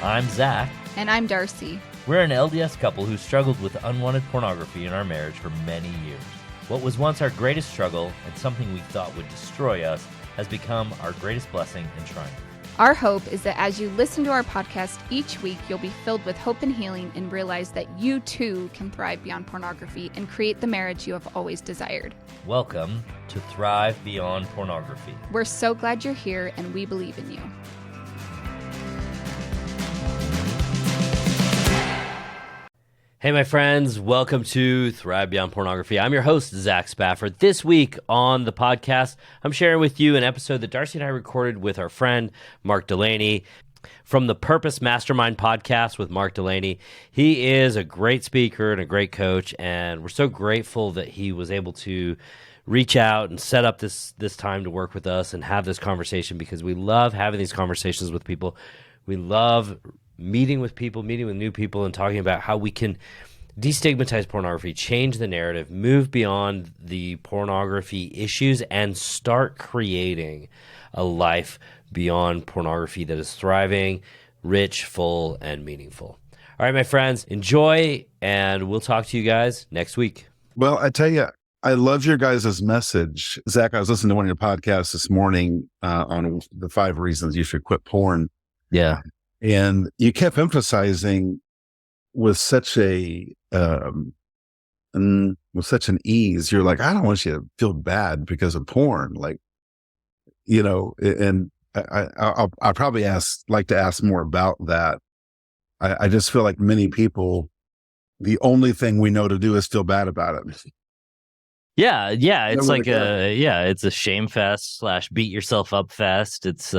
I'm Zach. And I'm Darcy. We're an LDS couple who struggled with unwanted pornography in our marriage for many years. What was once our greatest struggle and something we thought would destroy us has become our greatest blessing and triumph. Our hope is that as you listen to our podcast each week, you'll be filled with hope and healing and realize that you too can thrive beyond pornography and create the marriage you have always desired. Welcome to Thrive Beyond Pornography. We're so glad you're here and we believe in you. Hey, my friends, welcome to Thrive Beyond Pornography. I'm your host, Zach Spafford. This week on the podcast, I'm sharing with you an episode that Darcy and I recorded with our friend, Mark Delany, from the Purpose Mastermind podcast with Mark Delany. He is a great speaker and a great coach, and we're so grateful that he was able to reach out and set up this time to work with us and have this conversation, because we love having these conversations with people. We love meeting with people, meeting with new people, and talking about how we can destigmatize pornography, change the narrative, move beyond the pornography issues, and start creating a life beyond pornography that is thriving, rich, full, and meaningful. All right, my friends, enjoy, and we'll talk to you guys next week. Well, I tell you, I love your guys' message. Zach, I was listening to one of your podcasts this morning on the 5 reasons you should quit porn. Yeah. And you kept emphasizing with such an ease. You're like, I don't want you to feel bad because of porn. Like, you know, and I'll probably like to ask more about that. I just feel like many people, the only thing we know to do is feel bad about it. Yeah. It's like it's a shame fest / beat yourself up fest. It's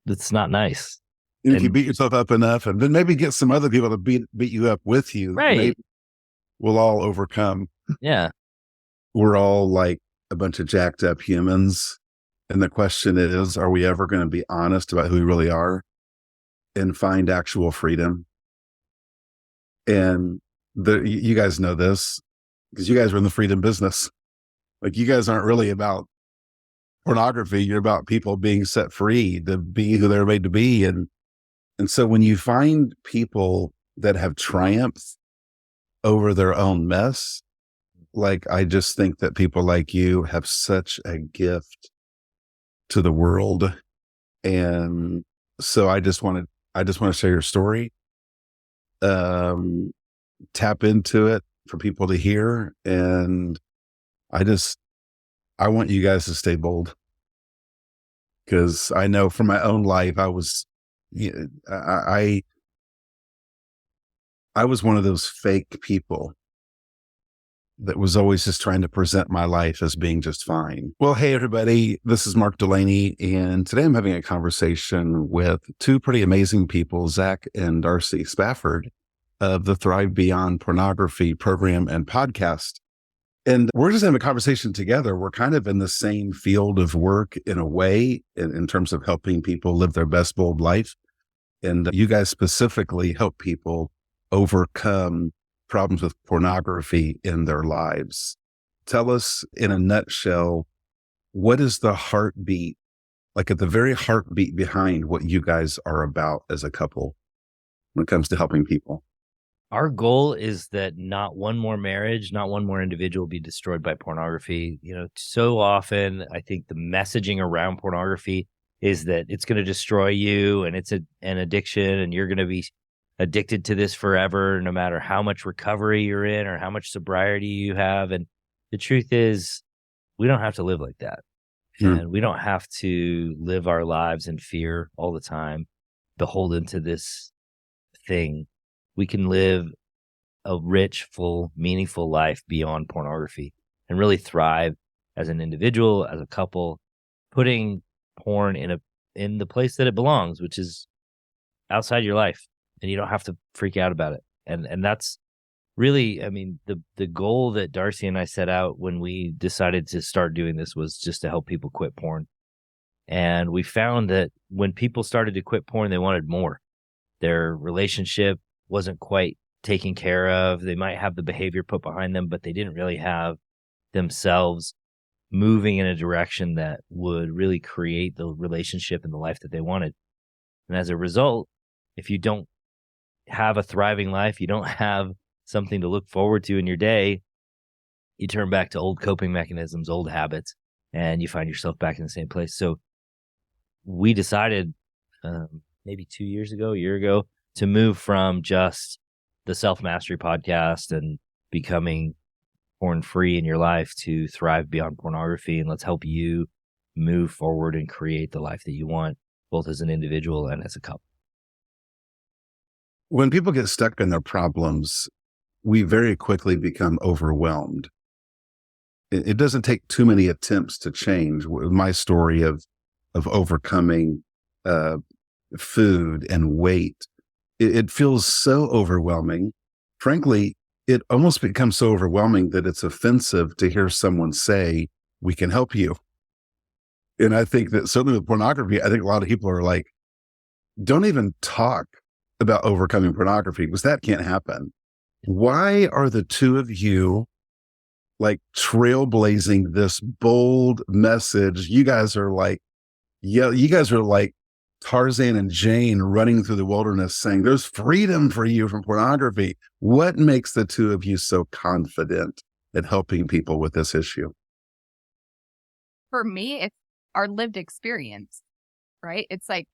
It's not nice. And if you beat yourself up enough, and then maybe get some other people to beat you up with you, right? Maybe we'll all overcome. Yeah. We're all like a bunch of jacked up humans. And the question is, are we ever going to be honest about who we really are and find actual freedom? And you guys know this because you guys are in the freedom business. Like, you guys aren't really about pornography. You're about people being set free to be who they're made to be. And so when you find people that have triumphed over their own mess, like, I just think that people like you have such a gift to the world. And so I just want to share your story, tap into it for people to hear. And I want you guys to stay bold, because I know from my own life, I was one of those fake people that was always just trying to present my life as being just fine. Well, hey, everybody, this is Mark Delany, and today I'm having a conversation with 2 pretty amazing people, Zach and Darcy Spafford of the Thrive Beyond Pornography program and podcast. And we're just having a conversation together. We're kind of in the same field of work in a way, in terms of helping people live their best bold life. And you guys specifically help people overcome problems with pornography in their lives. Tell us in a nutshell, what is the heartbeat, like at the very heartbeat behind what you guys are about as a couple when it comes to helping people? Our goal is that not one more marriage, not one more individual be destroyed by pornography. You know, so often I think the messaging around pornography is that it's going to destroy you and it's an addiction and you're going to be addicted to this forever, no matter how much recovery you're in or how much sobriety you have. And the truth is, we don't have to live like that. And we don't have to live our lives in fear all the time, beholden to this thing. We can live a rich, full, meaningful life beyond pornography and really thrive as an individual, as a couple, putting porn in the place that it belongs, which is outside your life, and you don't have to freak out about it. And that's really, I mean, the goal that Darcy and I set out when we decided to start doing this was just to help people quit porn. And we found that when people started to quit porn, they wanted more. Their relationship wasn't quite taken care of. They might have the behavior put behind them, but they didn't really have themselves moving in a direction that would really create the relationship and the life that they wanted. And as a result, if you don't have a thriving life, you don't have something to look forward to in your day, you turn back to old coping mechanisms, old habits, and you find yourself back in the same place. So we decided maybe 2 years ago, a year ago, to move from just the self-mastery podcast and becoming porn-free in your life to Thrive Beyond Pornography. And let's help you move forward and create the life that you want, both as an individual and as a couple. When people get stuck in their problems, we very quickly become overwhelmed. It doesn't take too many attempts to change. My story of overcoming food and weight, it feels so overwhelming. Frankly, it almost becomes so overwhelming that it's offensive to hear someone say, "We can help you." And I think that certainly with pornography, I think a lot of people are like, don't even talk about overcoming pornography because that can't happen. Why are the two of you like trailblazing this bold message? You guys are like Tarzan and Jane running through the wilderness saying there's freedom for you from pornography. What makes the two of you so confident in helping people with this issue? For me, it's our lived experience, right? It's like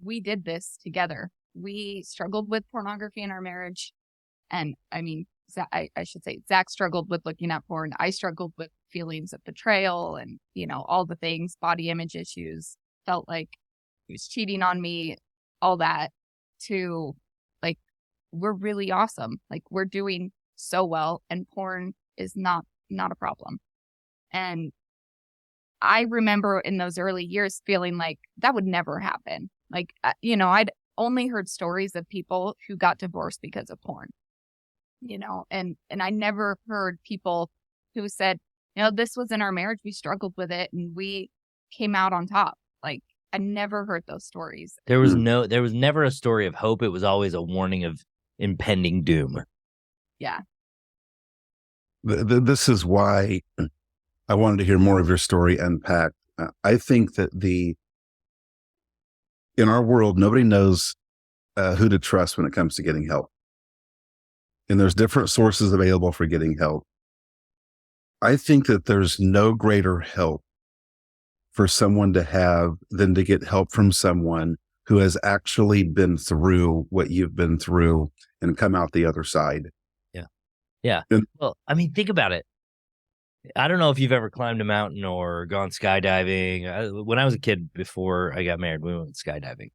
we did this together. We struggled with pornography in our marriage. And I mean, I should say Zach struggled with looking at porn. I struggled with feelings of betrayal and, all the things, body image issues, felt like he was cheating on me, all that, to like, we're really awesome. Like we're doing so well and porn is not a problem. And I remember in those early years feeling like that would never happen. Like, I'd only heard stories of people who got divorced because of porn, and I never heard people who said, this was in our marriage. We struggled with it and we came out on top. Like I never heard those stories. There was never a story of hope. It was always a warning of impending doom. Yeah. This is why I wanted to hear more of your story unpacked. I think that in our world, nobody knows who to trust when it comes to getting help. And there's different sources available for getting help. I think that there's no greater help for someone to have than to get help from someone who has actually been through what you've been through and come out the other side. Yeah. Yeah. And, well, I mean, think about it. I don't know if you've ever climbed a mountain or gone skydiving. When I was a kid, before I got married, we went skydiving.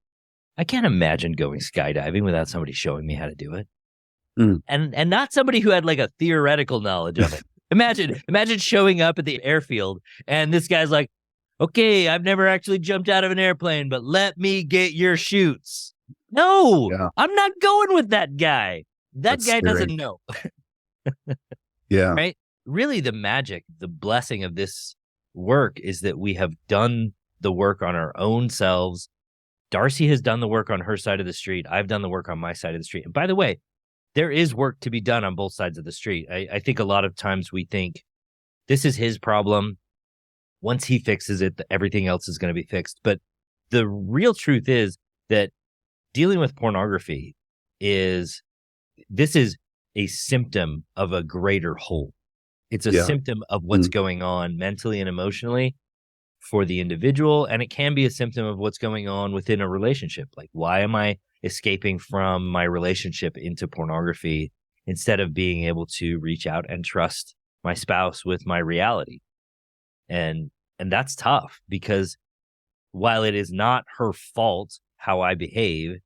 I can't imagine going skydiving without somebody showing me how to do it. And not somebody who had like a theoretical knowledge of it. Imagine showing up at the airfield and this guy's like, "Okay, I've never actually jumped out of an airplane, but let me get your chutes." No, yeah. I'm not going with that guy. That's guy scary. Doesn't know. Yeah. Right? Really, the magic, the blessing of this work is that we have done the work on our own selves. Darcy has done the work on her side of the street. I've done the work on my side of the street. And by the way, there is work to be done on both sides of the street. I think a lot of times we think this is his problem. Once he fixes it, everything else is going to be fixed. But the real truth is that dealing with pornography is a symptom of a greater whole. It's a symptom of what's going on mentally and emotionally for the individual. And it can be a symptom of what's going on within a relationship. Like, why am I escaping from my relationship into pornography instead of being able to reach out and trust my spouse with my reality? And that's tough because while it is not her fault how I behave,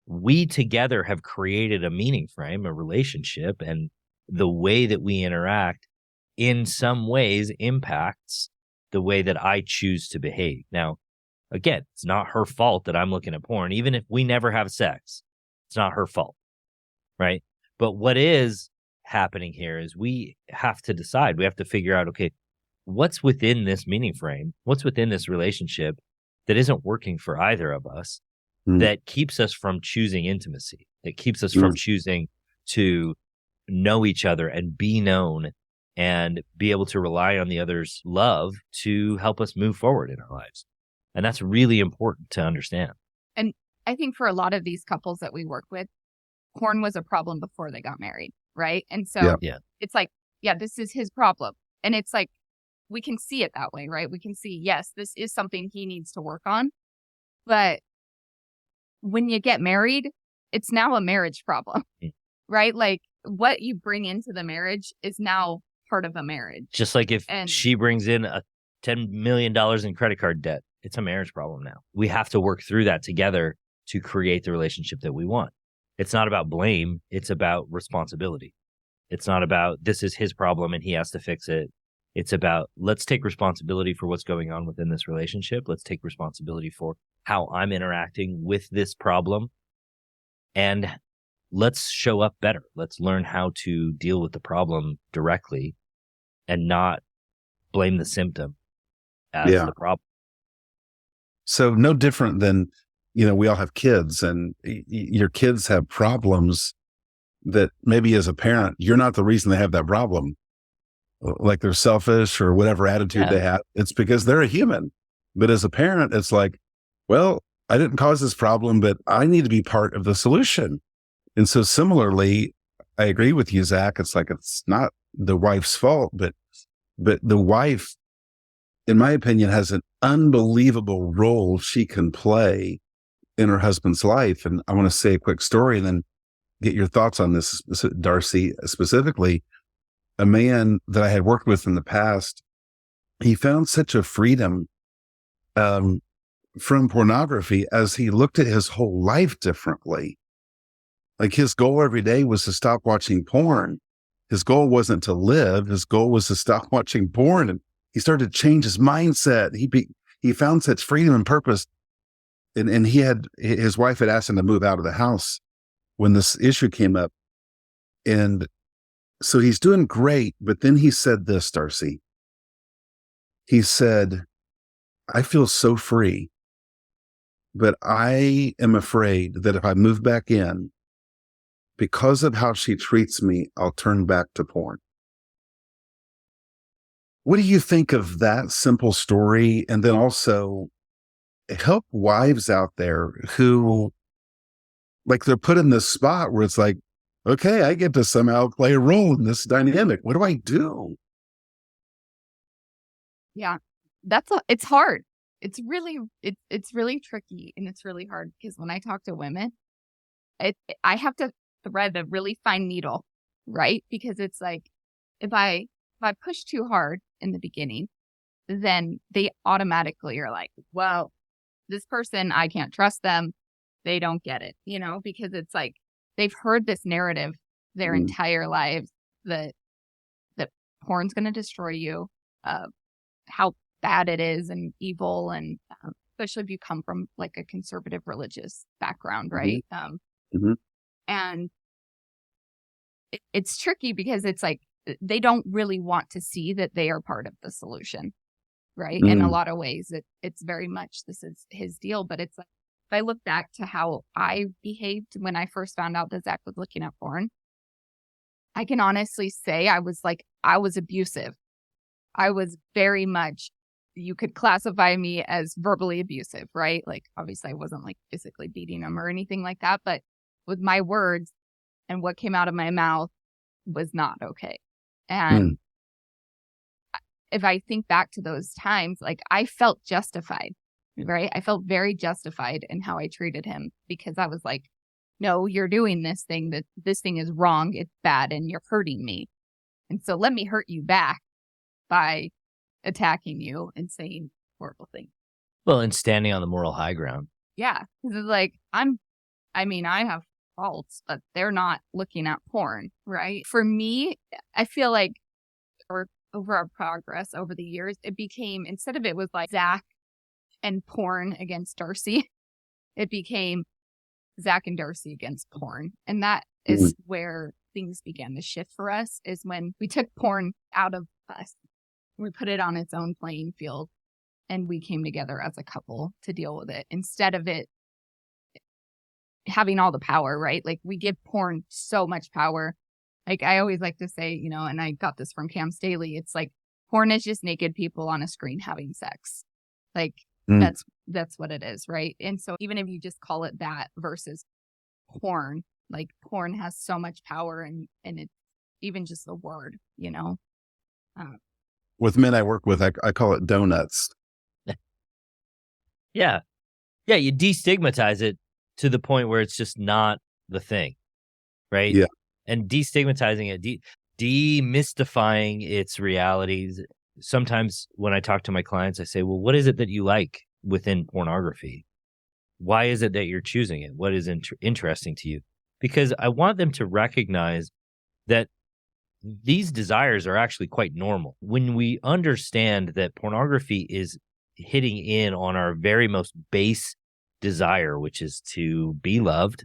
we together have created a meaning frame, a relationship, and the way that we interact in some ways impacts the way that I choose to behave. Now, again, it's not her fault that I'm looking at porn. Even if we never have sex, it's not her fault, right? But what is happening here is we have to decide. We have to figure out, okay, what's within this meaning frame? What's within this relationship that isn't working for either of us that keeps us from choosing intimacy, that keeps us from choosing to know each other and be known and be able to rely on the other's love to help us move forward in our lives. And that's really important to understand. And I think for a lot of these couples that we work with, porn was a problem before they got married, right? And so Yeah. it's like, yeah, this is his problem. And it's like, we can see it that way, right? We can see, yes, this is something he needs to work on. But when you get married, it's now a marriage problem, right? Like what you bring into the marriage is now part of a marriage. Just like if And she brings in a $10 million in credit card debt, it's a marriage problem now. We have to work through that together to create the relationship that we want. It's not about blame. It's about responsibility. It's not about this is his problem and he has to fix it. It's about let's take responsibility for what's going on within this relationship. Let's take responsibility for how I'm interacting with this problem. And let's show up better. Let's learn how to deal with the problem directly and not blame the symptom as the problem. So no different than, we all have kids and your kids have problems that maybe as a parent, you're not the reason they have that problem. Like they're selfish or whatever attitude they have. It's because they're a human. But as a parent, it's like, well, I didn't cause this problem, but I need to be part of the solution. And so similarly, I agree with you, Zach. It's like, it's not the wife's fault, but the wife, in my opinion, has an unbelievable role she can play in her husband's life. And I want to say a quick story and then get your thoughts on this, Darcy, specifically. A man that I had worked with in the past, he found such a freedom from pornography as he looked at his whole life differently. Like his goal every day was to stop watching porn. His goal wasn't to live. His goal was to stop watching porn. And he started to change his mindset. He found such freedom and purpose. And his wife had asked him to move out of the house when this issue came up. And so he's doing great. But then he said this, Darcy. He said, I feel so free, but I am afraid that if I move back in, because of how she treats me, I'll turn back to porn. What do you think of that simple story? And then also help wives out there who, like, they're put in this spot where it's like, okay, I get to somehow play a role in this dynamic. What do I do? yeah, it's hard. It's really tricky and it's really hard because when I talk to women, I have to thread a really fine needle, right? Because it's like if I push too hard in the beginning, then they automatically are like, well, this person, I can't trust them. They don't get it, because it's like they've heard this narrative their entire lives that porn's going to destroy you, how bad it is and evil, and especially if you come from like a conservative religious background, right? And it's tricky because it's like they don't really want to see that they are part of the solution, right? In a lot of ways, it's very much this is his deal, but it's like if I look back to how I behaved when I first found out that Zach was looking at porn, I can honestly say I was abusive. I was very much, you could classify me as verbally abusive, right? Like, obviously I wasn't like physically beating him or anything like that, but with my words and what came out of my mouth was not okay. And if I think back to those times, like I felt justified, right? I felt very justified in how I treated him because I was like, no, you're doing this thing, that this thing is wrong. It's bad and you're hurting me. And so let me hurt you back by attacking you and saying horrible things. Well, and standing on the moral high ground. Yeah. Because it's like, I have faults, but they're not looking at porn, right? For me, I feel like over our progress over the years, it became, instead of it was like Zach and porn against Darcy, it became Zach and Darcy against porn. And that is where things began to shift for us, is when we took porn out of us. We put it on its own playing field and we came together as a couple to deal with it instead of it having all the power, right? Like we give porn so much power. Like I always like to say, and I got this from Cam Staley, it's like porn is just naked people on a screen having sex. Like that's that's what it is, right? And so even if you just call it that versus porn, like porn has so much power and it's even just the word, you know? With men I work with, I call it donuts. Yeah. Yeah. You destigmatize it to the point where it's just not the thing. Right. Yeah. And destigmatizing it, demystifying its realities. Sometimes when I talk to my clients, I say, well, what is it that you like within pornography? Why is it that you're choosing it? What is interesting to you? Because I want them to recognize that these desires are actually quite normal. When we understand that pornography is hitting in on our very most base desire, which is to be loved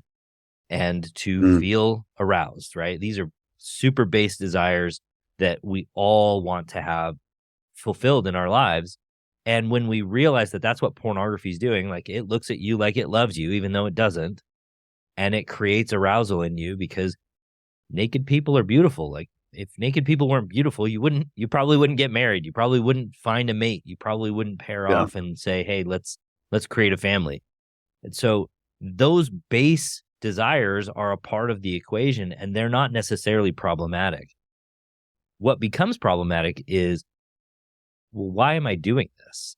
and to feel aroused, right? These are super base desires that we all want to have fulfilled in our lives. And when we realize that that's what pornography is doing, like it looks at you like it loves you, even though it doesn't, and it creates arousal in you because naked people are beautiful. Like if naked people weren't beautiful, you probably wouldn't get married. You probably wouldn't find a mate. You probably wouldn't pair off and say, hey, let's create a family. And so those base desires are a part of the equation and they're not necessarily problematic. What becomes problematic is, well, why am I doing this?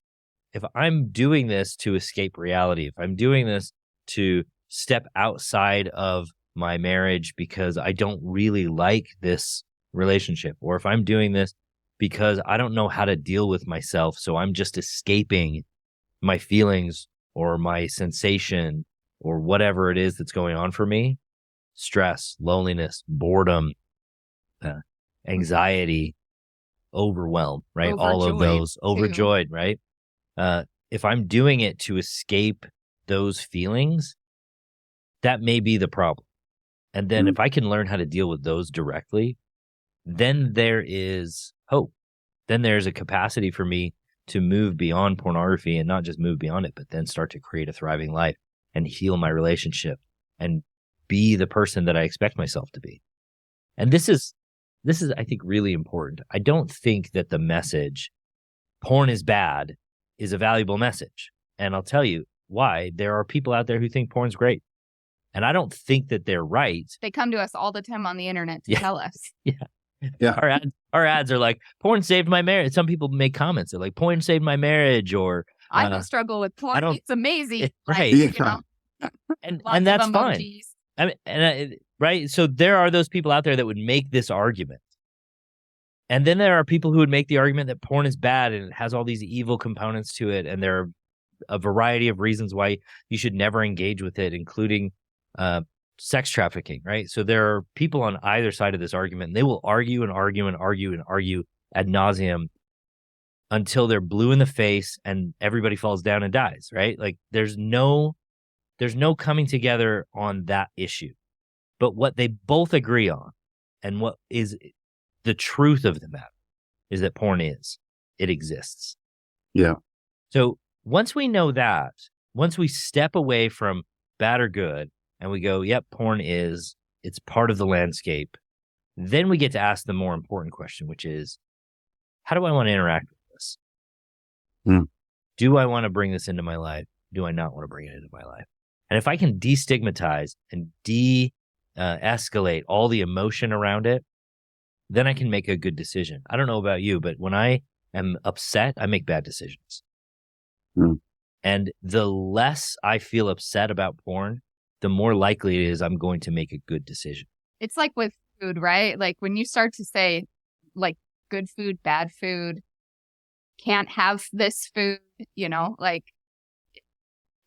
If I'm doing this to escape reality, if I'm doing this to step outside of my marriage because I don't really like this relationship, or if I'm doing this because I don't know how to deal with myself, so I'm just escaping my feelings or my sensation or whatever it is that's going on for me, stress, loneliness, boredom, anxiety, overwhelm, right? All of those, overjoyed, right? If I'm doing it to escape those feelings, that may be the problem. And then if I can learn how to deal with those directly, then there is hope. Then there's a capacity for me to move beyond pornography and not just move beyond it, but then start to create a thriving life and heal my relationship and be the person that I expect myself to be. And this is, I think, really important. I don't think that the message, porn is bad, is a valuable message. And I'll tell you why. There are people out there who think porn's great. And I don't think that they're right. They come to us all the time on the internet to tell us. Yeah. Our ads are like, porn saved my marriage. Some people make comments. They're like, porn saved my marriage, or I don't struggle with porn. It's amazing. Right. Like, you know, and that's fine. I mean, right. So there are those people out there that would make this argument. And then there are people who would make the argument that porn is bad and it has all these evil components to it. And there are a variety of reasons why you should never engage with it, including sex trafficking, right? So there are people on either side of this argument, and they will argue and argue and argue and argue ad nauseum until they're blue in the face and everybody falls down and dies, right? Like there's no coming together on that issue. But what they both agree on, and what is the truth of the matter, is that porn it exists. Yeah. So once we know that, once we step away from bad or good, and we go, yep, porn it's part of the landscape, then we get to ask the more important question, which is, how do I want to interact with this? Do I want to bring this into my life? Do I not want to bring it into my life? And if I can destigmatize and de-escalate all the emotion around it, then I can make a good decision. I don't know about you, but when I am upset, I make bad decisions. And the less I feel upset about porn, the more likely it is I'm going to make a good decision. It's like with food, right? Like when you start to say like good food, bad food, can't have this food, you know, like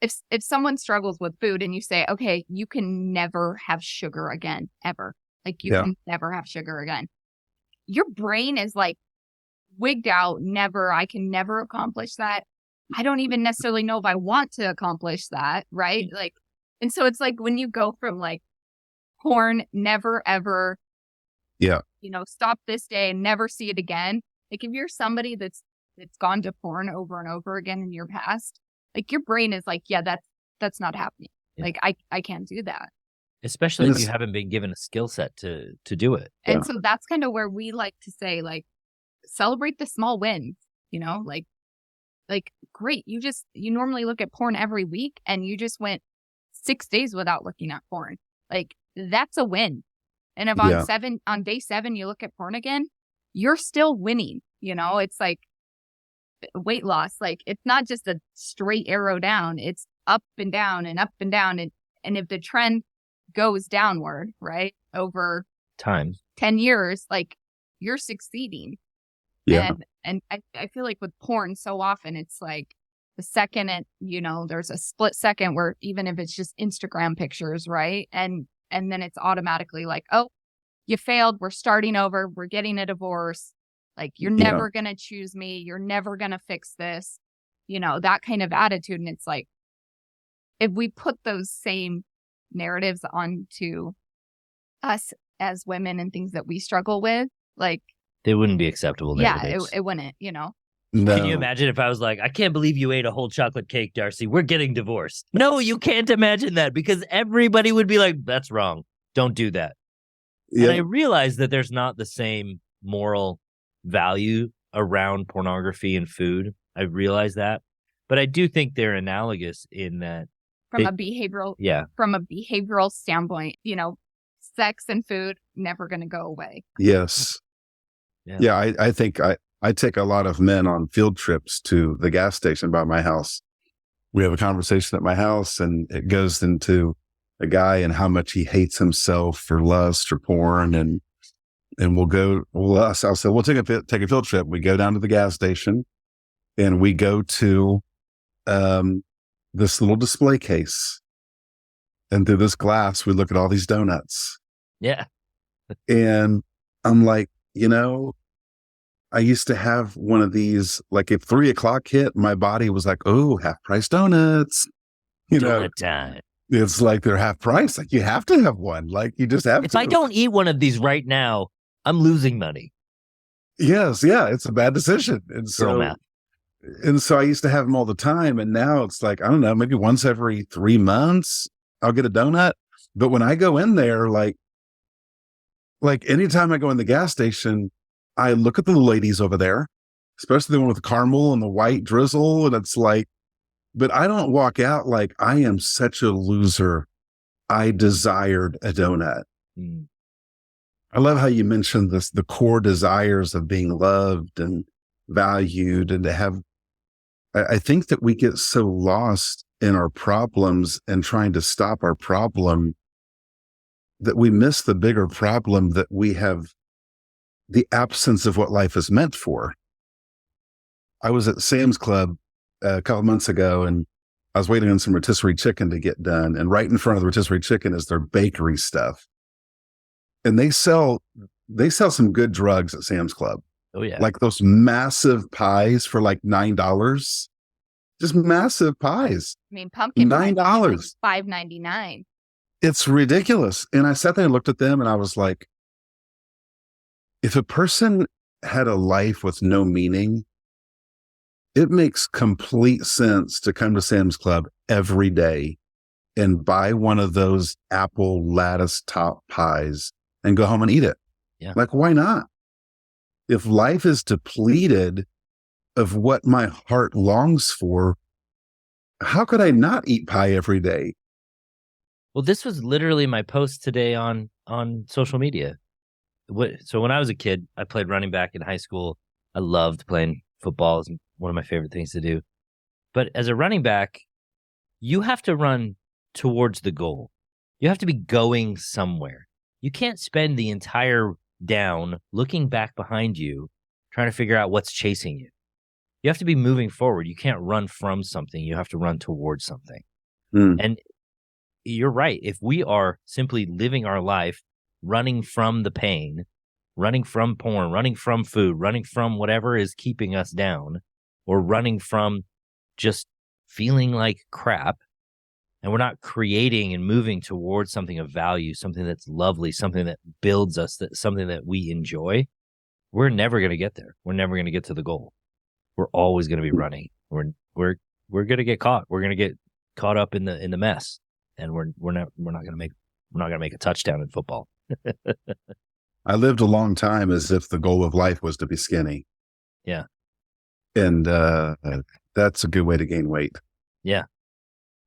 if someone struggles with food and you say, okay, you can never have sugar again, ever. Like you can never have sugar again. Your brain is like wigged out. I can never accomplish that. I don't even necessarily know if I want to accomplish that. Right. Like, and so it's like when you go from like porn, never, ever, you know, stop this day and never see it again. Like if you're somebody that's gone to porn over and over again in your past, like your brain is like, yeah, that's not happening. Yeah. Like I can't do that. Especially if you haven't been given a skill set to do it. And so that's kind of where we like to say, like, celebrate the small wins, you know, like like, great. You normally look at porn every week and you just went 6 days without looking at porn. Like, that's a win. And if on day 7, you look at porn again, you're still winning. It's like weight loss. Like, it's not just a straight arrow down. It's up and down and up and down. And if the trend goes downward, right, over time, 10 years, like, you're succeeding. Yeah. And I feel like with porn, so often it's like the second there's a split second where even if it's just Instagram pictures, right? And then it's automatically like, oh, you failed. We're starting over. We're getting a divorce. Like, you're never going to choose me. You're never going to fix this. That kind of attitude. And it's like, if we put those same narratives onto us as women and things that we struggle with, like, they wouldn't be acceptable narratives. Yeah, it wouldn't, No. Can you imagine if I was like, I can't believe you ate a whole chocolate cake, Darcy. We're getting divorced. No, you can't imagine that, because everybody would be like, that's wrong. Don't do that. Yeah. And I realize that there's not the same moral value around pornography and food. I realize that. But I do think they're analogous in that. From a behavioral standpoint, sex and food never going to go away. Yes. Yeah, I think I take a lot of men on field trips to the gas station by my house. We have a conversation at my house, and it goes into a guy and how much he hates himself for lust or porn, and I'll say, we'll take a field trip. We go down to the gas station, and we go to this little display case, and through this glass, we look at all these donuts. Yeah, and I'm like, I used to have one of these, like, if 3 o'clock hit, my body was like, oh, half price donuts. Donut time. It's like they're half price. Like, you have to have one. Like, you just have to. If I don't eat one of these right now, I'm losing money. Yes. Yeah. It's a bad decision. And so I used to have them all the time. And now it's like, I don't know, maybe once every 3 months, I'll get a donut. But when I go in there, like anytime I go in the gas station, I look at the ladies over there, especially the one with the caramel and the white drizzle. And it's like, but I don't walk out like, I am such a loser. I desired a donut. Mm. I love how you mentioned the core desires of being loved and valued, and to have, I think that we get so lost in our problems and trying to stop our problem that we miss the bigger problem, that we have the absence of what life is meant for. I was at Sam's Club a couple months ago, and I was waiting on some rotisserie chicken to get done. And right in front of the rotisserie chicken is their bakery stuff. And they sell some good drugs at Sam's Club. Oh yeah. Like those massive pies for like $9. Just massive pies. I mean, pumpkin $9. $5.99. It's ridiculous. And I sat there and looked at them, and I was like, if a person had a life with no meaning, it makes complete sense to come to Sam's Club every day and buy one of those apple lattice top pies and go home and eat it. Yeah. Like, why not? If life is depleted of what my heart longs for, how could I not eat pie every day? Well, this was literally my post today on social media. So when I was a kid, I played running back in high school. I loved playing football. It was one of my favorite things to do. But as a running back, you have to run towards the goal. You have to be going somewhere. You can't spend the entire down looking back behind you, trying to figure out what's chasing you. You have to be moving forward. You can't run from something. You have to run towards something. Mm. And you're right. If we are simply living our life running from the pain, running from porn, running from food, running from whatever is keeping us down, or running from just feeling like crap, and we're not creating and moving towards something of value, something that's lovely, something that builds us, something that we enjoy, we're never going to get there. We're never going to get to the goal. We're always going to be running. We're going to get caught. We're going to get caught up in the mess, and we're not going to make a touchdown in football. I lived a long time as if the goal of life was to be skinny. Yeah. And That's a good way to gain weight. Yeah.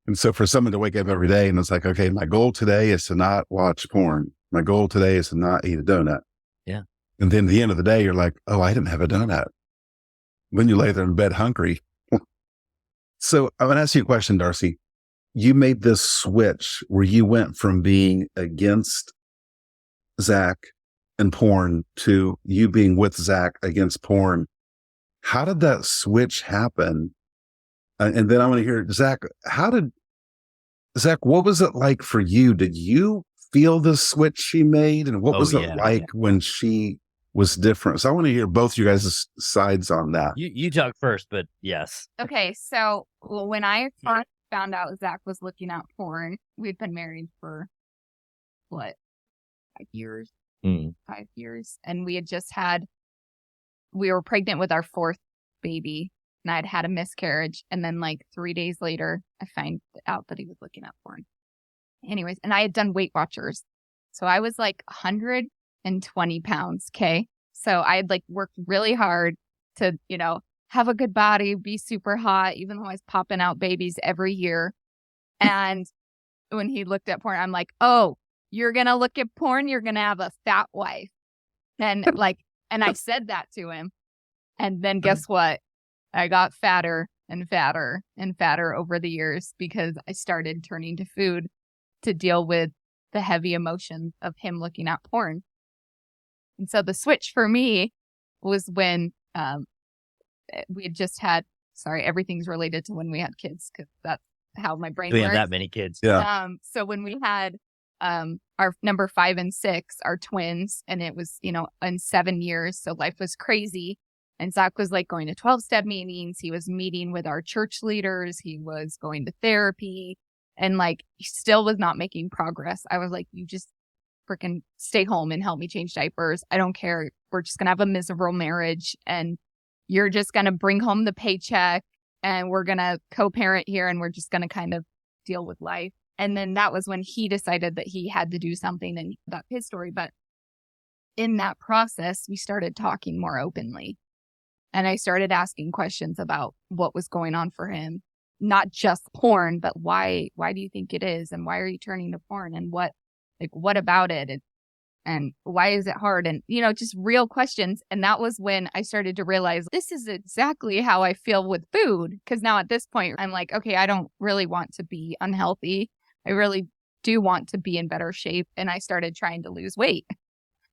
And so for someone to wake up every day and it's like, okay, my goal today is to not watch porn. My goal today is to not eat a donut. Yeah. And then at the end of the day, you're like, oh, I didn't have a donut. Then you lay there in bed hungry. So I'm going to ask you a question, Darcy. You made this switch where you went from being against Zach and porn to you being with Zach against porn. How did that switch happen? And then I want to hear, Zach, what was it like for you? Did you feel the switch she made? And what was it like when she was different? So I want to hear both you guys' sides on that. You talk first, but yes. Okay, so when I first found out Zach was looking at porn, we'd been married for, 5 years? 5 years. And we were pregnant with our 4th baby. And I'd had a miscarriage. And then 3 days later, I find out that he was looking at porn. Anyways, and I had done Weight Watchers. So I was 120 pounds. Okay. So I had worked really hard to, have a good body, be super hot, even though I was popping out babies every year. And when he looked at porn, I'm like, oh, you're going to look at porn. You're going to have a fat wife. And and I said that to him. And then guess what? I got fatter and fatter and fatter over the years because I started turning to food to deal with the heavy emotions of him looking at porn. And so the switch for me was when we had just had, everything's related to when we had kids because that's how my brain works. We have that many kids. Yeah. So when we had our number 5 and 6, our twins, and it was, in 7 years. So life was crazy. And Zach was going to 12-step meetings. He was meeting with our church leaders. He was going to therapy and he still was not making progress. I was like, you just freaking stay home and help me change diapers. I don't care. We're just going to have a miserable marriage and you're just going to bring home the paycheck and we're going to co-parent here and we're just going to kind of deal with life. And then that was when he decided that he had to do something and that's his story. But in that process, we started talking more openly. And I started asking questions about what was going on for him, not just porn, but why do you think it is? And why are you turning to porn? And what about it? And why is it hard? And, just real questions. And that was when I started to realize this is exactly how I feel with food. Because now at this point, I'm like, okay, I don't really want to be unhealthy. I really do want to be in better shape. And I started trying to lose weight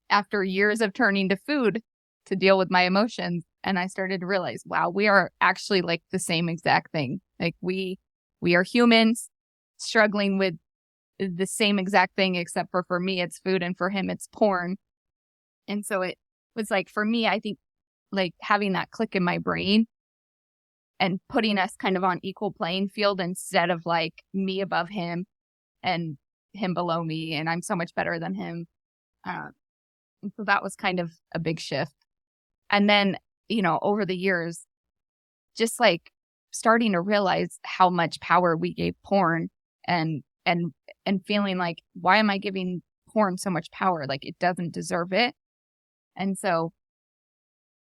after years of turning to food to deal with my emotions. And I started to realize, wow, we are actually the same exact thing. We are humans struggling with the same exact thing, except for me, it's food. And for him, it's porn. And so it was for me, I think having that click in my brain and putting us kind of on equal playing field instead of me above him and him below me. And I'm so much better than him. And so that was kind of a big shift. And then, over the years, just starting to realize how much power we gave porn and feeling why am I giving porn so much power? It doesn't deserve it. And so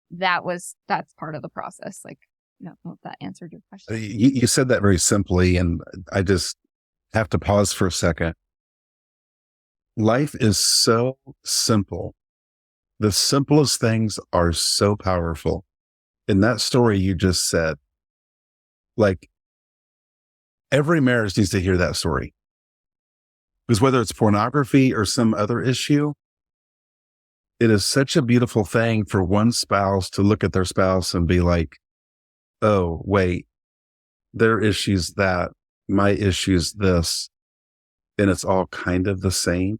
that's part of the process. I don't know if that answered your question. You said that very simply, and I just have to pause for a second. Life is so simple. The simplest things are so powerful. In that story you just said, every marriage needs to hear that story. Because whether it's pornography or some other issue, it is such a beautiful thing for one spouse to look at their spouse and be like, oh, wait, their issue's that, my issue's this, and it's all kind of the same.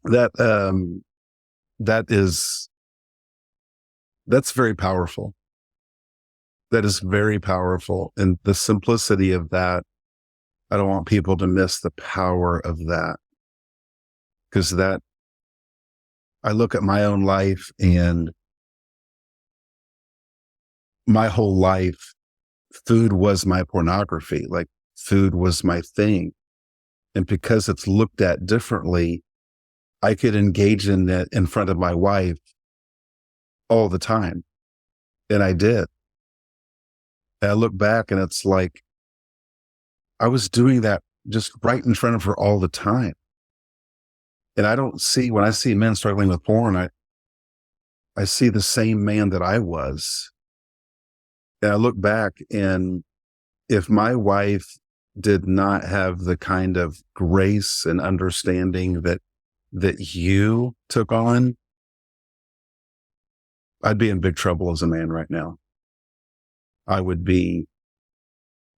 That's very powerful. That is very powerful. And the simplicity of that, I don't want people to miss the power of that. Because I look at my own life and my whole life, food was my pornography. Food was my thing. And because it's looked at differently, I could engage in it in front of my wife all the time. And I did. And I look back and it's like, I was doing that just right in front of her all the time. And when I see men struggling with porn, I see the same man that I was. And I look back, and if my wife did not have the kind of grace and understanding that you took on, I'd be in big trouble as a man right now. I would be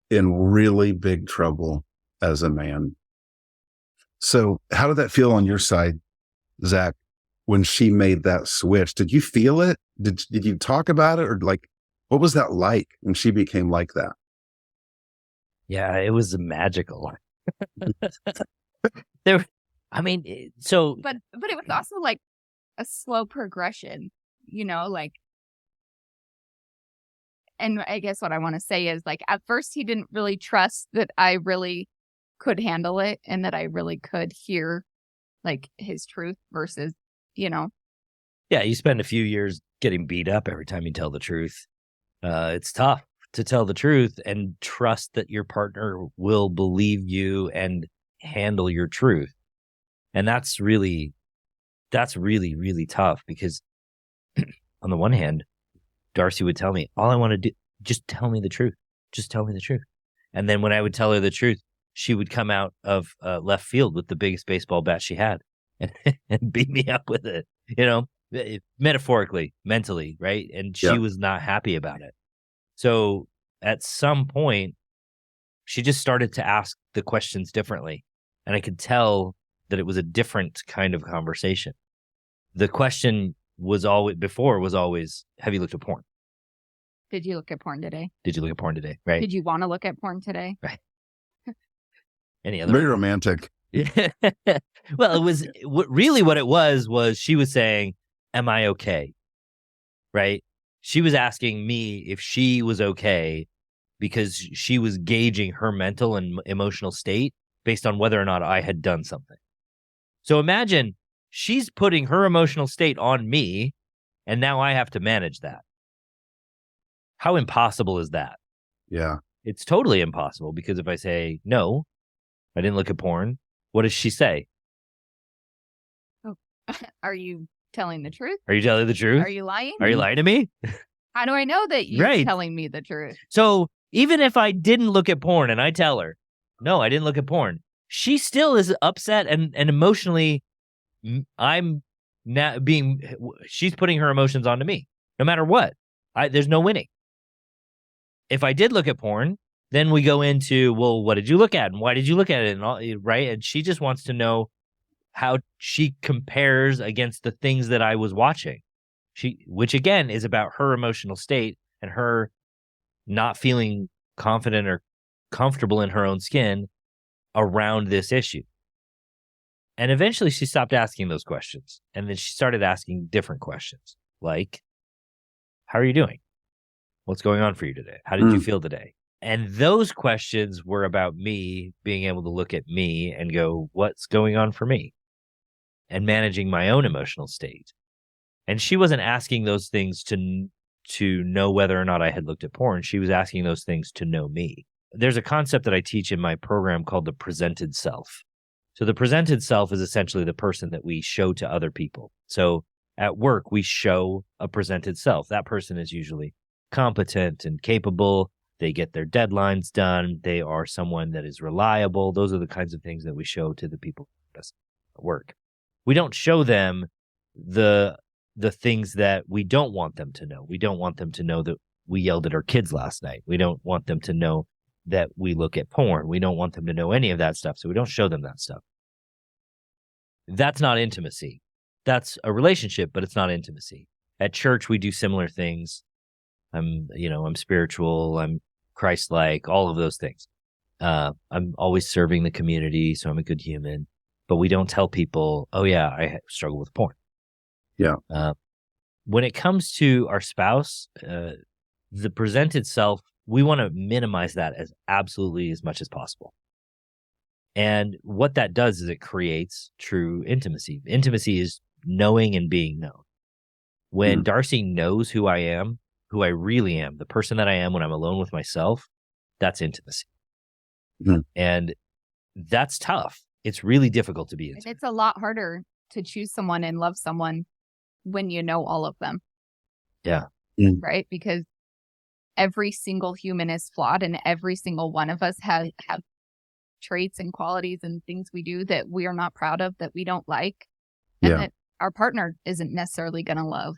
in really big trouble as a man. So how did that feel on your side, Zach, when she made that switch? Did you feel it? Did you talk about it? Or like, what was that like when she became like that? Yeah, it was magical. So But it was also like a slow progression, like, and I guess what I want to say is, like, at first he didn't really trust that I really could handle it and that I really could hear like his truth versus, Yeah, you spend a few years getting beat up every time you tell the truth. It's tough to tell the truth and trust that your partner will believe you and handle your truth. And that's really, really tough because on the one hand, Darcy would tell me, all I want to do, just tell me the truth. Just tell me the truth. And then when I would tell her the truth, she would come out of left field with the biggest baseball bat she had and beat me up with it, metaphorically, mentally, right? And she was not happy about it. So at some point, she just started to ask the questions differently. And I could tell that it was a different kind of conversation. The question was always, have you looked at porn? Did you look at porn today? Did you look at porn today? Right. Did you want to look at porn today? Right. Any other? Very romantic. Well, it was what it was she was saying, am I okay? Right. She was asking me if she was okay because she was gauging her mental and emotional state based on whether or not I had done something. So imagine she's putting her emotional state on me, and now I have to manage that. How impossible is that? Yeah. It's totally impossible because if I say, no, I didn't look at porn, what does she say? Oh, are you telling the truth? Are you telling the truth? Are you lying? Are you lying to me? How do I know that you're telling me the truth? So even if I didn't look at porn and I tell her, no, I didn't look at porn, she still is upset and emotionally, she's putting her emotions onto me. No matter what, there's no winning. If I did look at porn, then we go into, well, what did you look at? And why did you look at it? And all, right? And she just wants to know how she compares against the things that I was watching. Which again is about her emotional state and her not feeling confident or comfortable in her own skin around this issue. And eventually she stopped asking those questions. And then she started asking different questions like, how are you doing? What's going on for you today? How did you feel today? And those questions were about me being able to look at me and go, what's going on for me? And managing my own emotional state. And she wasn't asking those things to know whether or not I had looked at porn. She was asking those things to know me. There's a concept that I teach in my program called the presented self. So the presented self is essentially the person that we show to other people. So at work, we show a presented self. That person is usually competent and capable. They get their deadlines done. They are someone that is reliable. Those are the kinds of things that we show to the people at work. We don't show them the things that we don't want them to know. We don't want them to know that we yelled at our kids last night. We don't want them to know that we look at porn. We don't want them to know any of that stuff. So we don't show them that stuff. That's not intimacy. That's a relationship, but it's not intimacy. At church, we do similar things. I'm spiritual. I'm Christ-like, all of those things. I'm always serving the community, so I'm a good human. But we don't tell people, oh yeah, I struggle with porn. Yeah. When it comes to our spouse, the presented self, we want to minimize that as much as possible. And what that does is it creates true intimacy. Intimacy is knowing and being known. When Darcy knows who I am, who I really am, the person that I am when I'm alone with myself, that's intimacy. Mhm. And that's tough. It's really difficult to be And intimate. it's a lot harder to choose someone and love someone when you know all of them. Yeah. Right? Because every single human is flawed, and every single one of us have traits and qualities and things we do that we are not proud of, that we don't like, and Yeah. that our partner isn't necessarily going to love.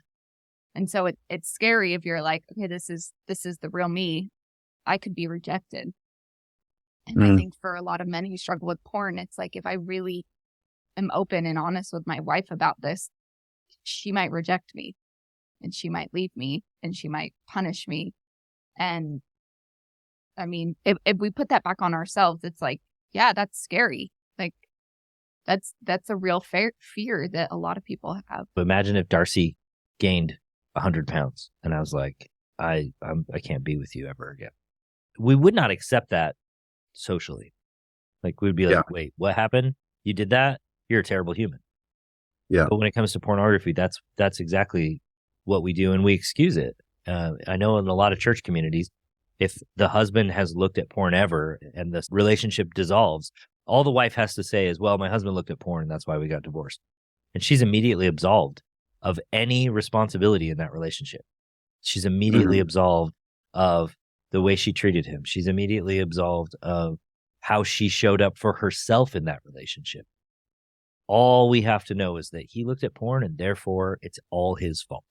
And so it's scary if you're like, okay, this is the real me. I could be rejected. And I think for a lot of men who struggle with porn, it's like, if I really am open and honest with my wife about this, she might reject me, and she might leave me, and she might punish me. And I mean, if we put that back on ourselves, it's like, yeah, that's scary. Like that's a real fear that a lot of people have. But imagine if Darcy gained 100 pounds and I was like, I can't be with you ever again. We would not accept that socially. Like, we'd be like, wait, what happened? You did that? You're a terrible human. Yeah. But when it comes to pornography, that's exactly what we do, and we excuse it. I know in a lot of church communities, if the husband has looked at porn ever and the relationship dissolves, all the wife has to say is, well, my husband looked at porn, that's why we got divorced. And she's immediately absolved of any responsibility in that relationship. She's immediately absolved of the way she treated him. She's immediately absolved of how she showed up for herself in that relationship. All we have to know is that he looked at porn, and therefore it's all his fault.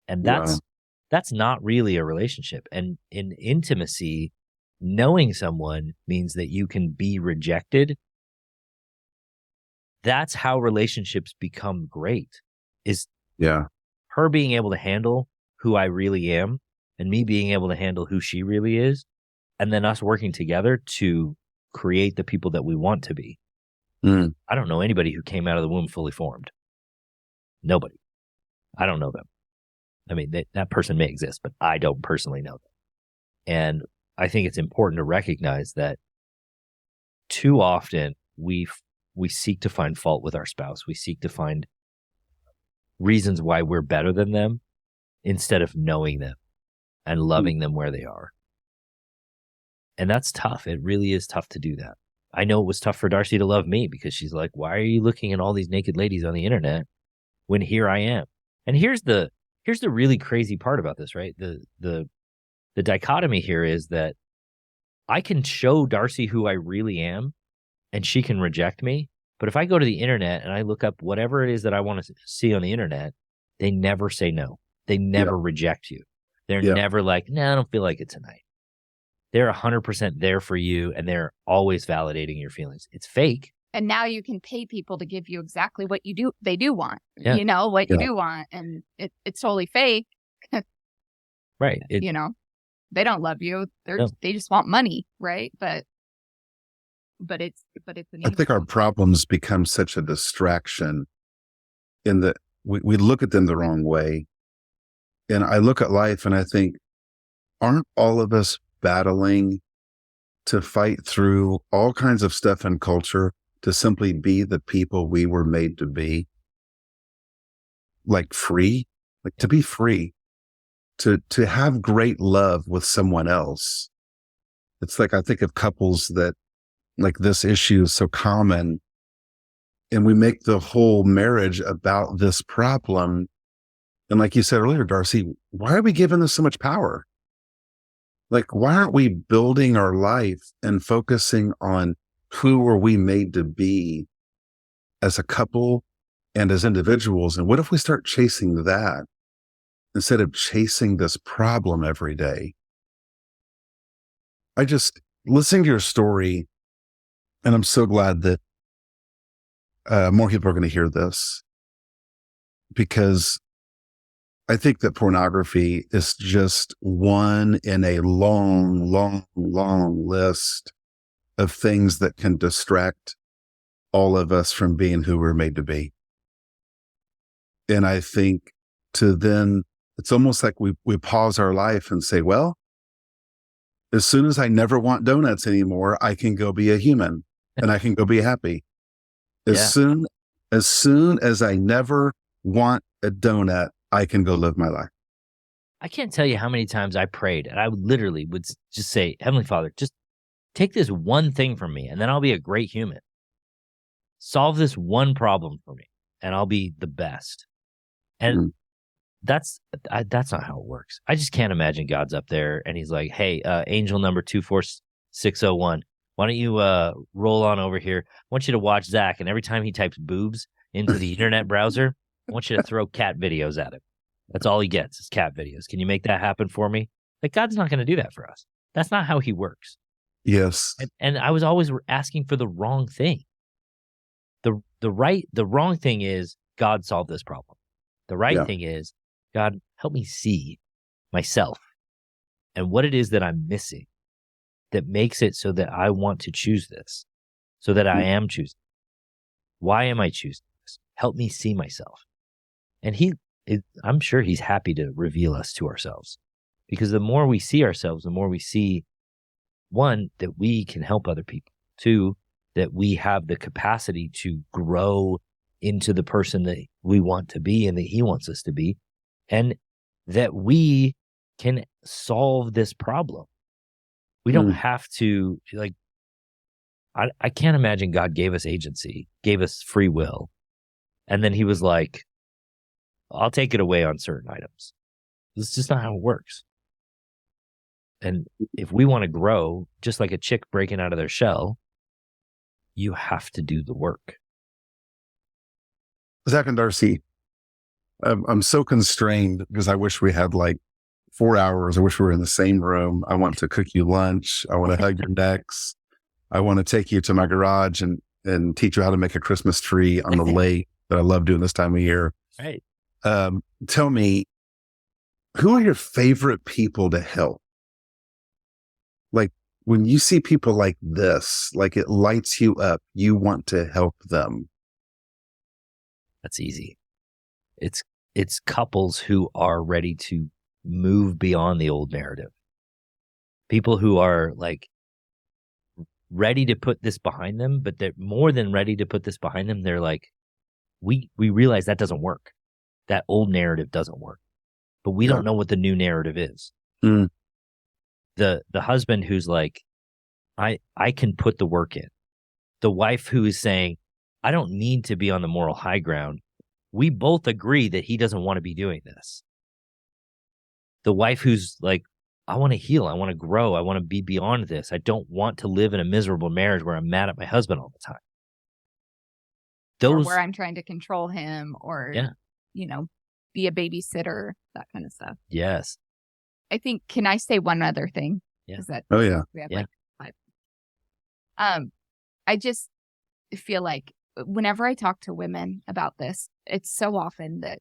And that's not really a relationship. And in intimacy, knowing someone means that you can be rejected. That's how relationships become great, is her being able to handle who I really am and me being able to handle who she really is, and then us working together to create the people that we want to be. I don't know anybody who came out of the womb fully formed. Nobody. I don't know them. I mean, that person may exist, but I don't personally know them. And I think it's important to recognize that too often we seek to find fault with our spouse. We seek to find reasons why we're better than them instead of knowing them and loving them where they are. And that's tough. It really is tough to do that. I know it was tough for Darcy to love me, because she's like, why are you looking at all these naked ladies on the internet when here I am? And here's the really crazy part about this, right? The dichotomy here is that I can show Darcy who I really am and she can reject me. But if I go to the internet and I look up whatever it is that I want to see on the internet, they never say no. They never reject you. They're never like, no, I don't feel like it tonight. They're 100% there for you, and they're always validating your feelings. It's fake. And now you can pay people to give you exactly what they do want. Yeah. You know, what you do want. And it's totally fake. Right. You know, they don't love you. They just want money, right? But it's an I think our problems become such a distraction in that we look at them the wrong way. And I look at life and I think, aren't all of us battling to fight through all kinds of stuff in culture to simply be the people we were made to be? Like free, like to be free, to have great love with someone else. It's like, I think of couples that, like, this issue is so common, and we make the whole marriage about this problem. And like you said earlier, Darcy, why are we giving this so much power? Like, why aren't we building our life and focusing on who are we made to be as a couple and as individuals? And what if we start chasing that instead of chasing this problem every day? I just, listening to your story, and I'm so glad that more people are going to hear this, because I think that pornography is just one in a long, long, long list of things that can distract all of us from being who we're made to be. And I think it's almost like we pause our life and say, well, as soon as I never want donuts anymore, I can go be a human and I can go be happy. As soon as I never want a donut, I can go live my life. I can't tell you how many times I prayed, and I would literally just say, Heavenly Father, just take this one thing from me, and then I'll be a great human. Solve this one problem for me, and I'll be the best. And that's not how it works. I just can't imagine God's up there and he's like, hey, angel number 24601, why don't you roll on over here? I want you to watch Zach, and every time he types boobs into the internet browser, I want you to throw cat videos at him. That's all he gets is cat videos. Can you make that happen for me? Like, God's not going to do that for us. That's not how he works. Yes. And I was always asking for the wrong thing. The wrong thing is God solved this problem. The right thing is, God, help me see myself and what it is that I'm missing that makes it so that I want to choose this, so that I am choosing. Why am I choosing this? Help me see myself. And I'm sure he's happy to reveal us to ourselves, because the more we see ourselves, the more we see, one, that we can help other people. Two, that we have the capacity to grow into the person that we want to be and that he wants us to be, and that we can solve this problem. We don't have to, like, I can't imagine God gave us agency, gave us free will, and then he was like, I'll take it away on certain items. This is just not how it works. And if we want to grow, just like a chick breaking out of their shell, you have to do the work. Zach and Darcy, I'm so constrained because I wish we had like 4 hours. I wish we were in the same room. I want to cook you lunch. I want to hug your necks. I want to take you to my garage and teach you how to make a Christmas tree on the lake that I love doing this time of year. Right. Tell me, who are your favorite people to help? Like, when you see people like this, like it lights you up, you want to help them. That's easy. It's couples who are ready to move beyond the old narrative. People who are like ready to put this behind them, but they're more than ready to put this behind them. They're like, we realize that doesn't work. That old narrative doesn't work, but we don't know what the new narrative is. The husband who's like, I can put the work in. The wife who is saying, I don't need to be on the moral high ground. We both agree that he doesn't want to be doing this. The wife who's like, I want to heal. I want to grow. I want to be beyond this. I don't want to live in a miserable marriage where I'm mad at my husband all the time. Or where I'm trying to control him or, be a babysitter, that kind of stuff. Yes. I think, can I say one other thing? Yeah. Oh, yeah. We have like 5. I just feel like whenever I talk to women about this, it's so often that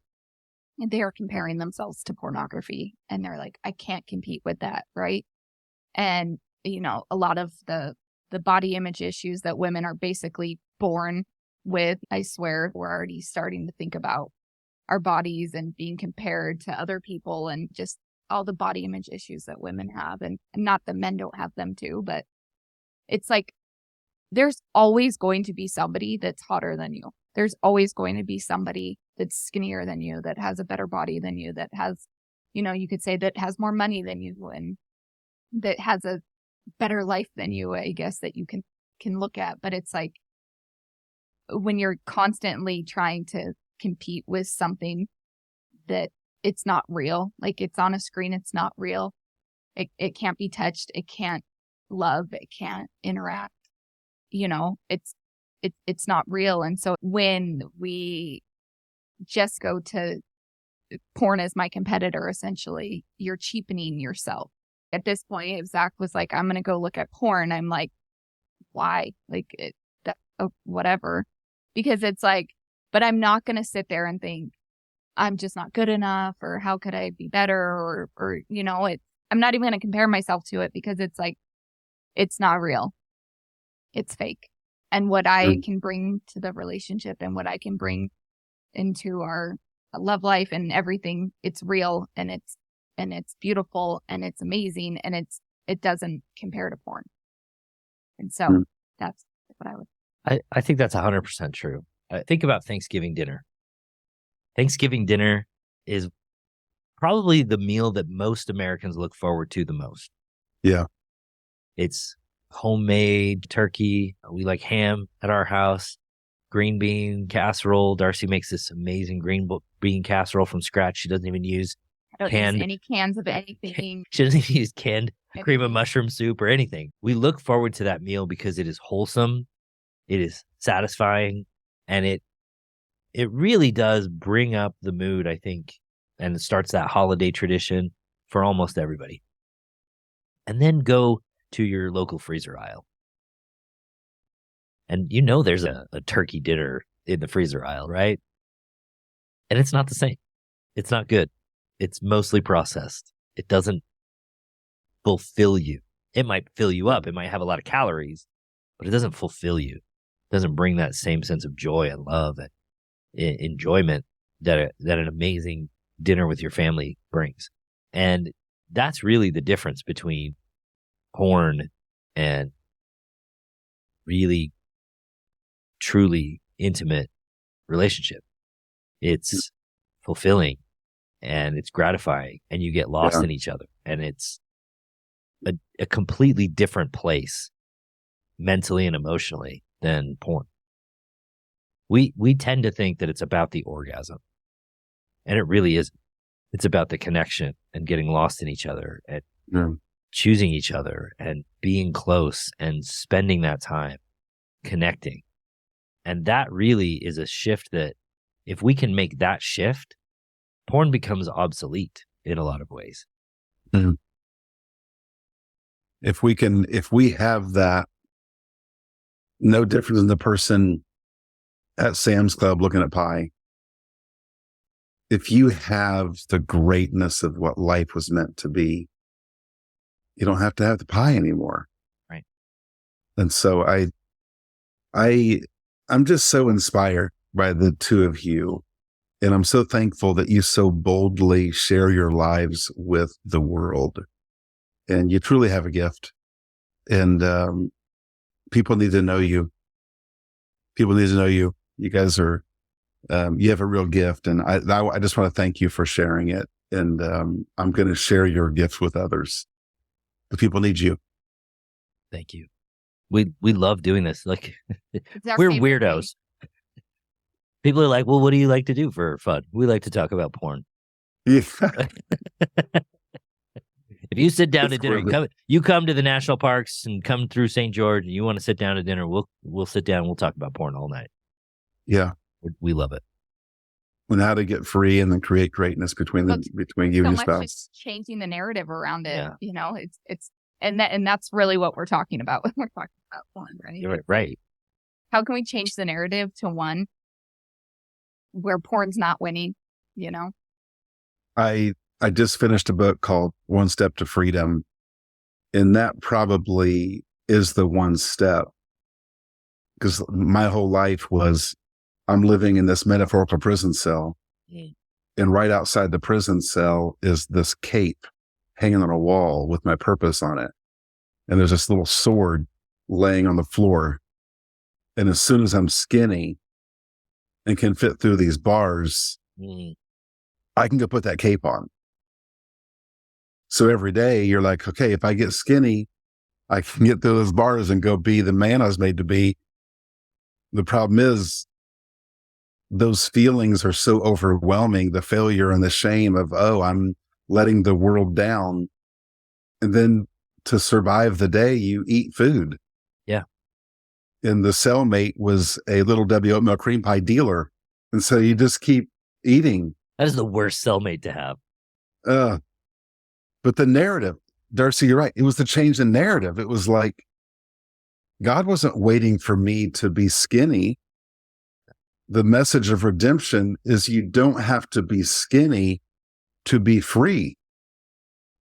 they are comparing themselves to pornography and they're like, I can't compete with that. Right. And, a lot of the body image issues that women are basically born with, I swear, we're already starting to think about our bodies and being compared to other people and just all the body image issues that women have. And not that men don't have them too, but it's like, there's always going to be somebody that's hotter than you. There's always going to be somebody that's skinnier than you, that has a better body than you, that has, you could say that has more money than you and that has a better life than you, I guess, that you can look at. But it's like, when you're constantly trying to compete with something that it's not real, like it's on a screen, it's not real. It can't be touched. It can't love. It can't interact. It's not real. And so when we just go to porn as my competitor, essentially, you're cheapening yourself. At this point, if Zach was like, I'm going to go look at porn, I'm like, why? Like, whatever. Because it's like, but I'm not going to sit there and think I'm just not good enough, or how could I be better? Or I'm not even going to compare myself to it, because it's like, it's not real. It's fake. And what I can bring to the relationship and what I can bring into our love life and everything, it's real and it's beautiful and it's amazing, and it doesn't compare to porn. And so that's what I would. I think that's 100% true. Think about Thanksgiving dinner. Thanksgiving dinner is probably the meal that most Americans look forward to the most. Yeah. It's homemade turkey. We like ham at our house, green bean casserole. Darcy makes this amazing green bean casserole from scratch. She doesn't even use I don't use any cans of anything. She doesn't even use canned cream of mushroom soup or anything. We look forward to that meal because it is wholesome, it is satisfying, and it really does bring up the mood, I think, and it starts that holiday tradition for almost everybody. And then go to your local freezer aisle. And there's a turkey dinner in the freezer aisle, right? And it's not the same. It's not good. It's mostly processed. It doesn't fulfill you. It might fill you up. It might have a lot of calories, but it doesn't fulfill you. It doesn't bring that same sense of joy and love and enjoyment that an amazing dinner with your family brings. And that's really the difference between porn and really, truly intimate relationship. It's fulfilling and it's gratifying and you get lost in each other. And it's a completely different place mentally and emotionally than porn. We tend to think that it's about the orgasm, and it really isn't. It's about the connection and getting lost in each other and choosing each other and being close and spending that time connecting. And that really is a shift that if we can make that shift, porn becomes obsolete in a lot of ways. Mm-hmm. If we have that, no different than the person at Sam's Club looking at pie. If you have the greatness of what life was meant to be, you don't have to have the pie anymore. Right. And so I'm just so inspired by the two of you. And I'm so thankful that you so boldly share your lives with the world. And you truly have a gift. And people need to know you. People need to know you. You guys are, you have a real gift. And I just want to thank you for sharing it. And I'm going to share your gifts with others. The people need you. Thank you. We love doing this. Like, we're weirdos. People are like, well, what do you like to do for fun? We like to talk about porn. Yeah. If you sit down to dinner, you come to the national parks and come through St. George and you want to sit down to dinner, we'll sit down and we'll talk about porn all night. Yeah. We love it. And how to get free and then create greatness between you and your spouse. Just changing the narrative around it. Yeah. It's that's really what we're talking about when we're talking about porn, right? You're right. How can we change the narrative to one where porn's not winning, I just finished a book called One Step to Freedom, and that probably is the one step, because my whole life was I'm living in this metaphorical prison cell, and right outside the prison cell is this cape hanging on a wall with my purpose on it, and there's this little sword laying on the floor, and as soon as I'm skinny and can fit through these bars, I can go put that cape on. So every day you're like, okay, if I get skinny, I can get through those bars and go be the man I was made to be. The problem is those feelings are so overwhelming, the failure and the shame of, I'm letting the world down. And then to survive the day, you eat food. Yeah. And the cellmate was a little W oatmeal cream pie dealer. And so you just keep eating. That is the worst cellmate to have. But the narrative, Darcy, you're right. It was the change in narrative. It was like, God wasn't waiting for me to be skinny. The message of redemption is you don't have to be skinny to be free.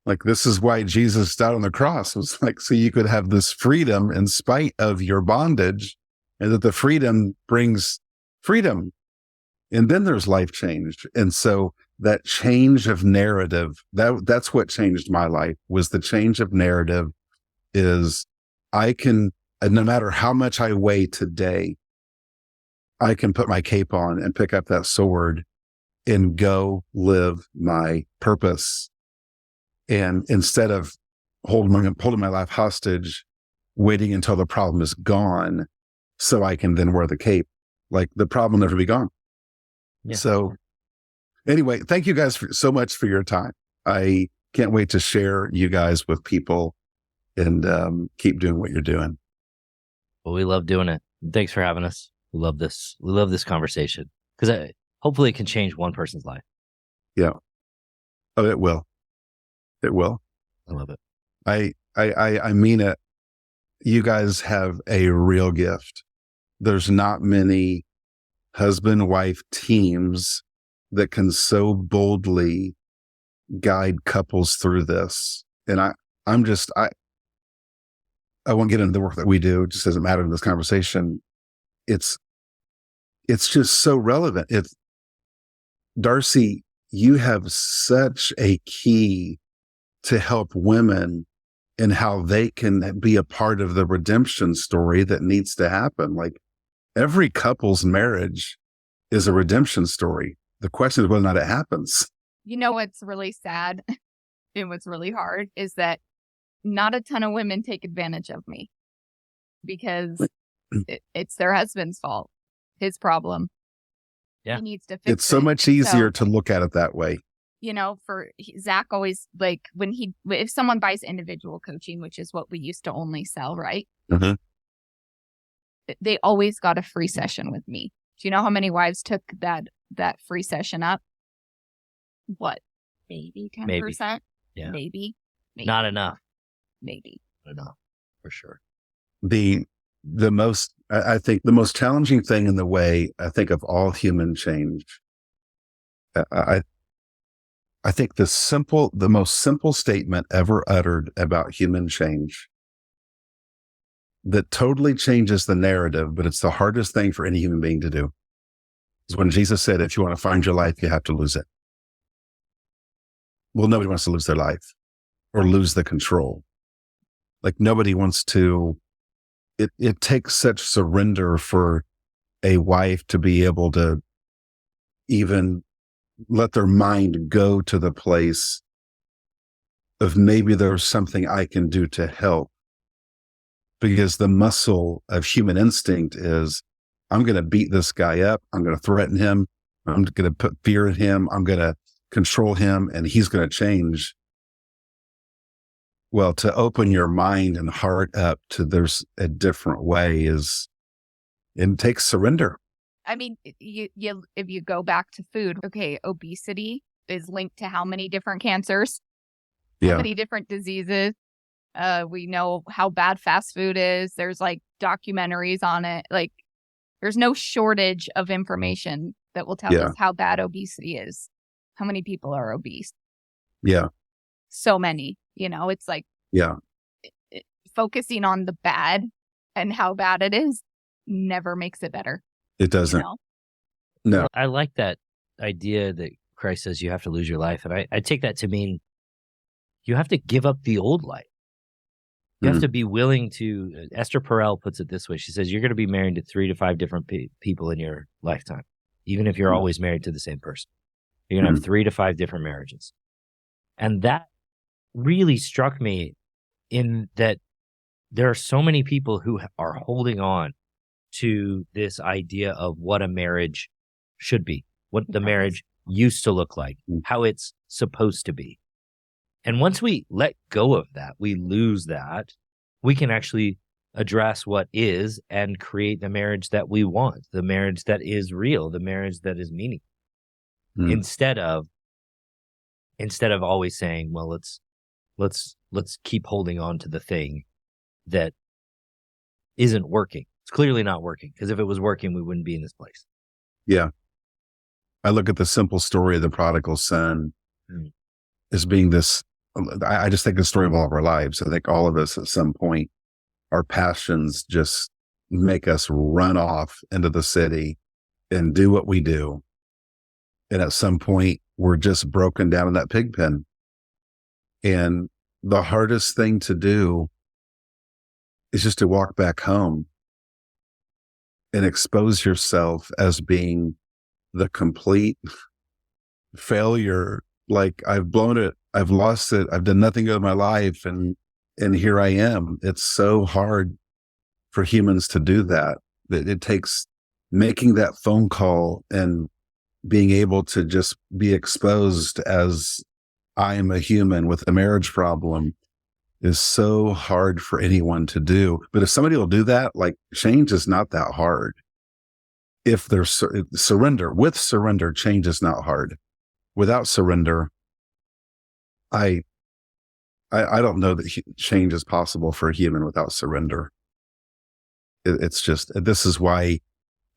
Like, this is why Jesus died on the cross. It was like, so you could have this freedom in spite of your bondage, and that the freedom brings freedom. And then there's life change. And so that change of narrative, that's what changed my life, was the change of narrative is I can, no matter how much I weigh today, I can put my cape on and pick up that sword and go live my purpose. And instead of holding my life hostage, waiting until the problem is gone so I can then wear the cape, like the problem will never be gone. Yeah. So anyway, thank you guys so much for your time. I can't wait to share you guys with people and keep doing what you're doing. Well, we love doing it. Thanks for having us. We love this. We love this conversation because hopefully it can change one person's life. Yeah. Oh, it will. It will. I love it. I mean it. You guys have a real gift. There's not many husband-wife teams that can so boldly guide couples through this. And I won't get into the work that we do. It just doesn't matter in this conversation. It's just so relevant. Darcy, you have such a key to help women and how they can be a part of the redemption story that needs to happen. Like every couple's marriage is a redemption story. The question is whether or not it happens. You know what's really sad and what's really hard is that not a ton of women take advantage of me because it's their husband's fault, his problem. Yeah. He needs to fix it. It's so much easier to look at it that way. You know, Zach always, like, if someone buys individual coaching, which is what we used to only sell, right? Mm-hmm. They always got a free session with me. Do you know how many wives took that free session up? What? Maybe 10%? Maybe. Yeah. Maybe. Not enough. Maybe. Not enough, for sure. I think the most challenging thing in the way, I think, of all human change, I think the most simple statement ever uttered about human change that totally changes the narrative, but it's the hardest thing for any human being to do, is when Jesus said, if you want to find your life, you have to lose it. Well, nobody wants to lose their life or lose the control. Like nobody wants to, it takes such surrender for a wife to be able to even let their mind go to the place of maybe there's something I can do to help. Because the muscle of human instinct is, I'm going to beat this guy up. I'm going to threaten him. I'm going to put fear in him. I'm going to control him and he's going to change. Well, to open your mind and heart up to there's a different way it takes surrender. I mean, if you go back to food, okay, obesity is linked to how many different cancers, how many different diseases. We know how bad fast food is. There's like documentaries on it. Like there's no shortage of information that will tell us how bad obesity is. How many people are obese? Yeah. So many, it's like, focusing on the bad and how bad it is never makes it better. It doesn't. No. I like that idea that Christ says you have to lose your life. And I take that to mean you have to give up the old life. You have to be willing to, Esther Perel puts it this way. She says, you're going to be married to 3 to 5 different people in your lifetime, even if you're always married to the same person. You're going to have 3 to 5 different marriages. And that really struck me in that there are so many people who are holding on to this idea of what a marriage should be, what the marriage used to look like, how it's supposed to be. And once we let go of that, we lose that, we can actually address what is and create the marriage that we want, the marriage that is real, the marriage that is meaningful. Instead of always saying, well, let's keep holding on to the thing that isn't working. It's clearly not working, because if it was working, we wouldn't be in this place. Yeah. I look at the simple story of the prodigal son as being this, I just think the story of all of our lives. I think all of us at some point, our passions just make us run off into the city and do what we do. And at some point, we're just broken down in that pig pen. And the hardest thing to do is just to walk back home and expose yourself as being the complete failure. Like, I've blown it. I've lost it. I've done nothing good in my life. And here I am. It's so hard for humans to do that. That it takes making that phone call and being able to just be exposed as I am a human with a marriage problem is so hard for anyone to do. But if somebody will do that, like, change is not that hard. If there's surrender, with surrender, change is not hard. Without surrender, I don't know that change is possible for a human without surrender. It's just, this is why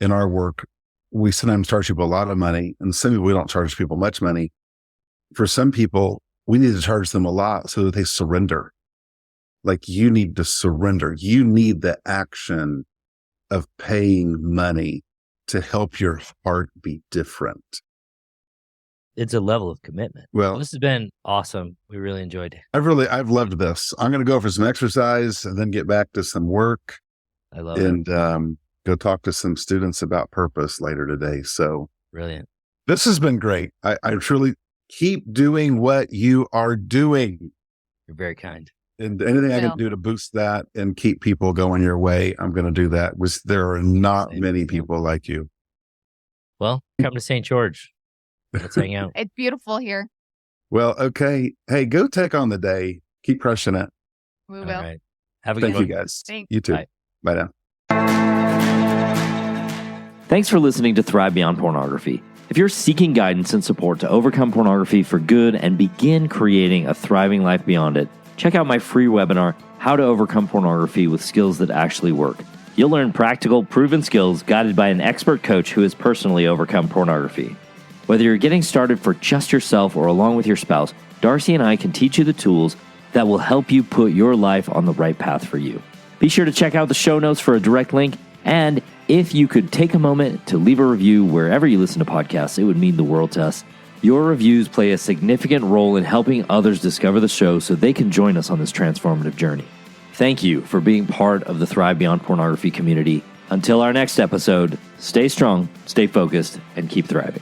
in our work, we sometimes charge people a lot of money, and some people, we don't charge people much money. For some people, we need to charge them a lot so that they surrender. Like, you need to surrender. You need the action of paying money to help your heart be different. It's a level of commitment. Well, this has been awesome. We really enjoyed it. I've loved this. I'm going to go for some exercise and then get back to some work. I love it. And go talk to some students about purpose later today. So brilliant. This has been great. I truly keep doing what you are doing. You're very kind. And anything I can do to boost that and keep people going your way, I'm going to do that. There are not many people like you. Well, come to St. George. Let's hang out. It's beautiful here. Well, okay. Hey, go take on the day. Keep crushing it. We will. All right. Have a good one. Thank you, guys. Thanks. You too. Bye. Bye now. Thanks for listening to Thrive Beyond Pornography. If you're seeking guidance and support to overcome pornography for good and begin creating a thriving life beyond it, check out my free webinar, How to Overcome Pornography with Skills That Actually Work. You'll learn practical, proven skills guided by an expert coach who has personally overcome pornography. Whether you're getting started for just yourself or along with your spouse, Darcy and I can teach you the tools that will help you put your life on the right path for you. Be sure to check out the show notes for a direct link, and if you could take a moment to leave a review wherever you listen to podcasts, it would mean the world to us. Your reviews play a significant role in helping others discover the show so they can join us on this transformative journey. Thank you for being part of the Thrive Beyond Pornography community. Until our next episode, stay strong, stay focused, and keep thriving.